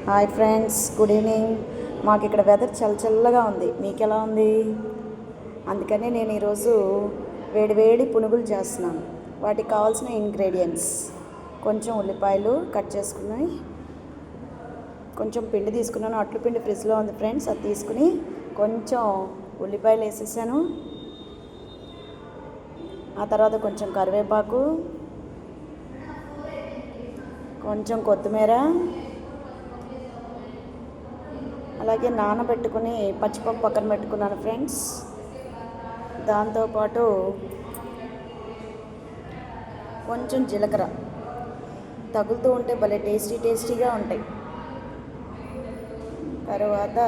Hi friends, good evening. మాకు ఇక్కడ weather చల్లగా ఉంది. మీకు ఎలా ఉంది? అందుకని నేను ఈరోజు వేడి పునుగులు చేస్తున్నాను. వాటికి కావాల్సిన ఇంగ్రీడియంట్స్: కొంచెం ఉల్లిపాయలు కట్ చేసుకున్నాయి, కొంచెం పిండి తీసుకున్నాను. అట్లు పిండి ఫ్రిడ్జ్లో ఉంది ఫ్రెండ్స్, అది తీసుకుని కొంచెం ఉల్లిపాయలు వేసేసాను. ఆ తర్వాత కొంచెం కరివేపాకు, కొంచెం కొత్తిమీర, అలాగే నానబెట్టుకుని పచ్చిపప్పు పక్కన పెట్టుకున్నాను ఫ్రెండ్స్. దాంతోపాటు కొంచెం జీలకర్ర తగులుతూ ఉంటే భలే టేస్టీగా ఉంటాయి. తర్వాత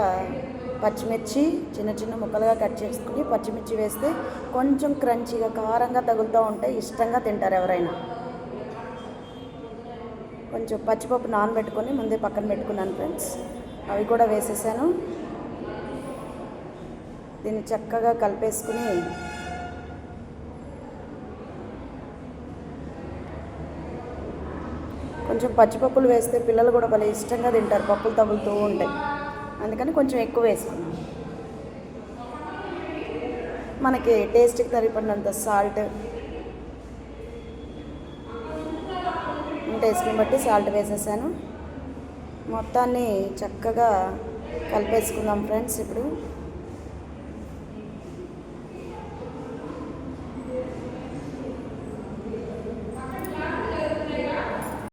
పచ్చిమిర్చి చిన్న ముక్కలుగా కట్ చేసుకుని పచ్చిమిర్చి వేస్తే కొంచెం క్రంచీగా కారంగా తగులుతూ ఉంటాయి, ఇష్టంగా తింటారు ఎవరైనా. కొంచెం పచ్చిపప్పు నానబెట్టుకొని ముందే పక్కన పెట్టుకున్నాను ఫ్రెండ్స్, అవి కూడా వేసేసాను. దీన్ని చక్కగా కలిపేసుకుని కొంచెం పచ్చిపప్పులు వేస్తే పిల్లలు కూడా భలే ఇష్టంగా తింటారు, పప్పులు తగులుతూ ఉంటాయి. అందుకని కొంచెం ఎక్కువ వేసుకున్నాను. మనకి టేస్ట్కి సరిపడినంత సాల్ట్, టేస్ట్ని బట్టి సాల్ట్ వేసేసాను. మొత్తాన్ని చక్కగా కలిపేసుకుందాం ఫ్రెండ్స్. ఇప్పుడు